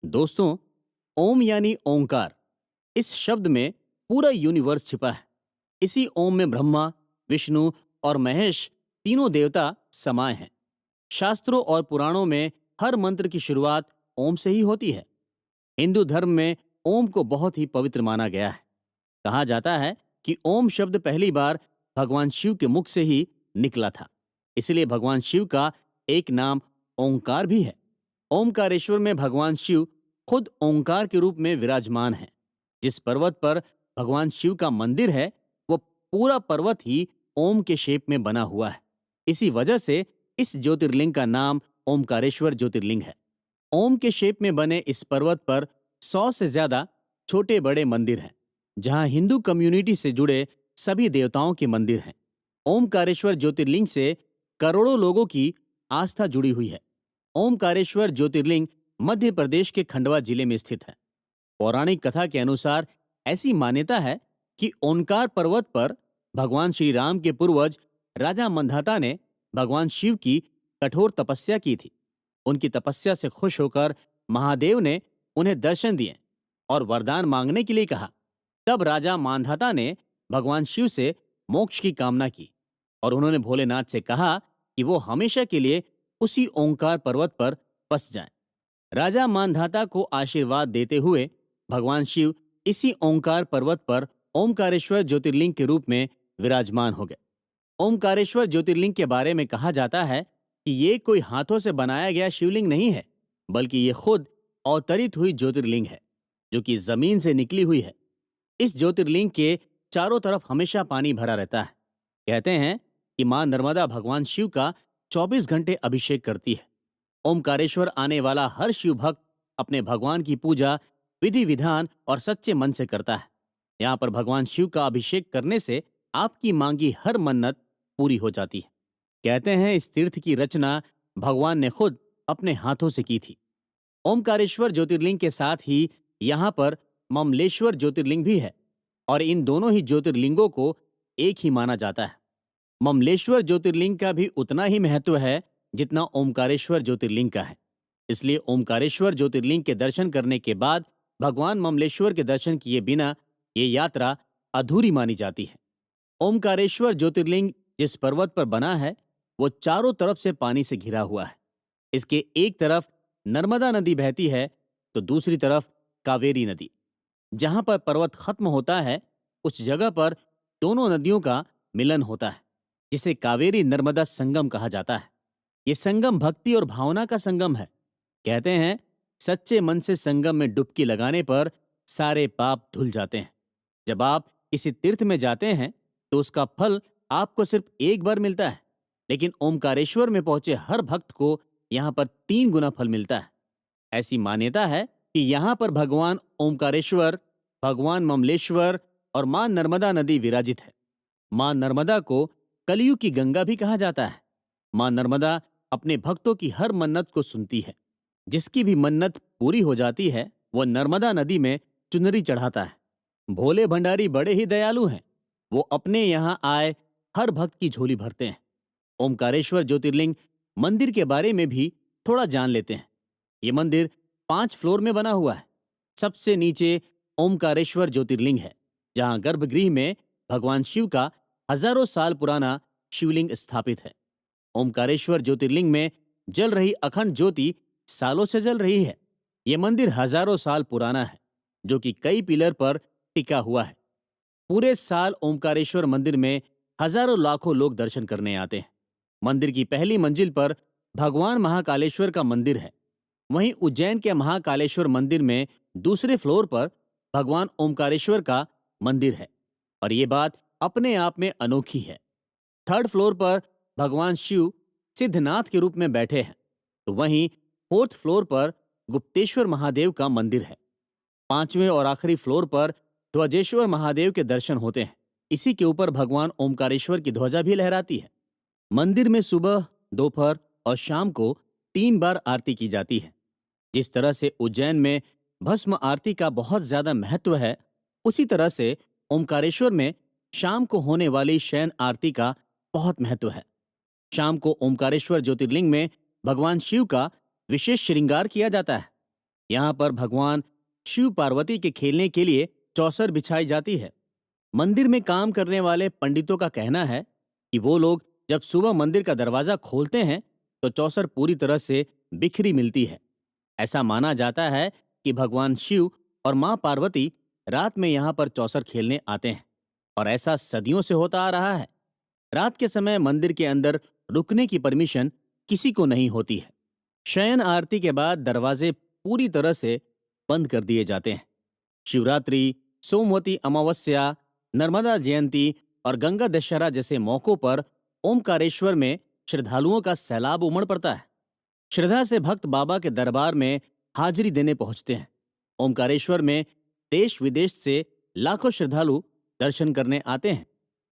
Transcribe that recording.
दोस्तों, ओम यानी ओंकार। इस शब्द में पूरा यूनिवर्स छिपा है। इसी ओम में ब्रह्मा, विष्णु और महेश तीनों देवता समाये हैं। शास्त्रों और पुराणों में हर मंत्र की शुरुआत ओम से ही होती है। हिंदू धर्म में ओम को बहुत ही पवित्र माना गया है। कहा जाता है कि ओम शब्द पहली बार भगवान शिव के मुख से ही निकला था। इसलिए भगवान शिव का एक नाम ओंकार भी है। ओमकारेश्वर में भगवान शिव खुद ओंकार के रूप में विराजमान है। जिस पर्वत पर भगवान शिव का मंदिर है, वो पूरा पर्वत ही ओम के शेप में बना हुआ है। इसी वजह से इस ज्योतिर्लिंग का नाम ओमकारेश्वर ज्योतिर्लिंग है। ओम के शेप में बने इस पर्वत पर 100 से ज्यादा छोटे बड़े मंदिर हैं, जहां हिंदू कम्युनिटी से जुड़े सभी देवताओं के मंदिर हैं। ओमकारेश्वर ज्योतिर्लिंग से करोड़ों लोगों की आस्था जुड़ी हुई है। ओमकारेश्वर ज्योतिर्लिंग मध्य प्रदेश के खंडवा जिले में स्थित है। पौराणिक कथा के अनुसार ऐसी मान्यता है कि ओंकार पर्वत पर भगवान श्री राम के पूर्वज राजा मंधाता ने भगवान शिव की कठोर तपस्या की थी। उनकी तपस्या से खुश होकर महादेव ने उन्हें दर्शन दिए और वरदान मांगने के लिए कहा। तब राजा मांधाता ने भगवान शिव से मोक्ष की कामना की और उन्होंने भोलेनाथ से कहा कि वो हमेशा के लिए उसी ओंकार पर्वत पर बस जाएं। राजा मानधाता को आशीर्वाद देते हुए भगवान शिव इसी ओंकार पर्वत पर ओमकारेश्वर ज्योतिर्लिंग के रूप में विराजमान हो गए। ओमकारेश्वर ज्योतिर्लिंग के बारे में कहा जाता है कि ये कोई हाथों से बनाया गया शिवलिंग नहीं है, बल्कि ये खुद अवतरित हुई ज्योतिर्लिंग है, जो कि जमीन से निकली हुई है। इस ज्योतिर्लिंग के चारों तरफ हमेशा पानी भरा रहता है। कहते हैं कि मां नर्मदा भगवान शिव का 24 घंटे अभिषेक करती है। ओमकारेश्वर आने वाला हर शिव भक्त अपने भगवान की पूजा विधि विधान और सच्चे मन से करता है। यहाँ पर भगवान शिव का अभिषेक करने से आपकी मांगी हर मन्नत पूरी हो जाती है। कहते हैं इस तीर्थ की रचना भगवान ने खुद अपने हाथों से की थी। ओमकारेश्वर ज्योतिर्लिंग के साथ ही यहाँ पर ममलेश्वर ज्योतिर्लिंग भी है और इन दोनों ही ज्योतिर्लिंगों को एक ही माना जाता है। ममलेश्वर ज्योतिर्लिंग का भी उतना ही महत्व है जितना ओमकारेश्वर ज्योतिर्लिंग का है। इसलिए ओमकारेश्वर ज्योतिर्लिंग के दर्शन करने के बाद भगवान ममलेश्वर के दर्शन किए बिना ये यात्रा अधूरी मानी जाती है। ओमकारेश्वर ज्योतिर्लिंग जिस पर्वत पर बना है, वो चारों तरफ से पानी से घिरा हुआ है। इसके एक तरफ नर्मदा नदी बहती है, तो दूसरी तरफ कावेरी नदी। जहां पर पर्वत खत्म होता है, उस जगह पर दोनों नदियों का मिलन होता है, जिसे कावेरी नर्मदा संगम कहा जाता है। ये संगम भक्ति और भावना का संगम है। कहते हैं सच्चे मन से संगम में डुबकी लगाने पर सारे पाप धुल जाते हैं। जब आप किसी तीर्थ में जाते हैं, तो उसका फल आपको सिर्फ एक बार मिलता है, लेकिन ओमकारेश्वर में पहुंचे हर भक्त को यहाँ पर 3 गुना फल मिलता है। ऐसी मान्यता है कि यहाँ पर भगवान ओमकारेश्वर, भगवान ममलेश्वर और मां नर्मदा नदी विराजित है। मां नर्मदा को कलयुग की गंगा भी कहा जाता है। मां नर्मदा अपने भक्तों की हर मन्नत को सुनती है। जिसकी भी मन्नत पूरी हो जाती है, वह नर्मदा नदी में चुनरी चढ़ाता है। भोले भंडारी बड़े ही दयालु हैं। वो अपने यहाँ आए हर भक्त की झोली भरते हैं। ओमकारेश्वर ज्योतिर्लिंग मंदिर के बारे में भी थोड़ा जान लेते हैं। ये मंदिर 5 फ्लोर में बना हुआ है। सबसे नीचे ओमकारेश्वर ज्योतिर्लिंग है, जहां गर्भगृह में भगवान शिव का हजारों साल पुराना शिवलिंग स्थापित है। ओमकारेश्वर ज्योतिर्लिंग में जल रही अखंड ज्योति सालों से जल रही है। यह मंदिर हजारों साल पुराना है, जो कि कई पिलर पर टिका हुआ है। पूरे साल ओमकारेश्वर मंदिर में हजारों लाखों लोग दर्शन करने आते हैं। मंदिर की पहली मंजिल पर भगवान महाकालेश्वर का मंदिर है। वहीं उज्जैन के महाकालेश्वर मंदिर में दूसरे फ्लोर पर भगवान ओमकारेश्वर का मंदिर है, और ये बात अपने आप में अनोखी है। थर्ड फ्लोर पर भगवान शिव सिद्धनाथ के रूप में बैठे हैं, तो वहीं फोर्थ फ्लोर पर गुप्तेश्वर महादेव का मंदिर है। 5वें और आखिरी फ्लोर पर ध्वजेश्वर महादेव के दर्शन होते हैं। इसी के ऊपर भगवान ओमकारेश्वर की ध्वजा भी लहराती है। मंदिर में सुबह, दोपहर और शाम को 3 बार आरती की जाती है। जिस तरह से उज्जैन में भस्म आरती का बहुत ज्यादा महत्व है, उसी तरह से ओमकारेश्वर में शाम को होने वाली शयन आरती का बहुत महत्व है। शाम को ओमकारेश्वर ज्योतिर्लिंग में भगवान शिव का विशेष श्रृंगार किया जाता है। यहाँ पर भगवान शिव पार्वती के खेलने के लिए चौसर बिछाई जाती है। मंदिर में काम करने वाले पंडितों का कहना है कि वो लोग जब सुबह मंदिर का दरवाजा खोलते हैं तो चौसर पूरी तरह से बिखरी मिलती है। ऐसा माना जाता है कि भगवान शिव और मां पार्वती रात में यहाँ पर चौसर खेलने आते हैं और ऐसा सदियों से होता आ रहा है। रात के समय मंदिर के अंदर रुकने की परमिशन किसी को नहीं होती है। शयन आरती के बाद दरवाजे पूरी तरह से बंद कर दिए जाते हैं। शिवरात्रि, सोमवती अमावस्या, नर्मदा जयंती और गंगा दशहरा जैसे मौकों पर ओमकारेश्वर में श्रद्धालुओं का सैलाब उमड़ पड़ता है। श्रद्धा से भक्त बाबा के दरबार में हाजिरी देने पहुंचते हैं। ओमकारेश्वर में देश विदेश से लाखों श्रद्धालु दर्शन करने आते हैं।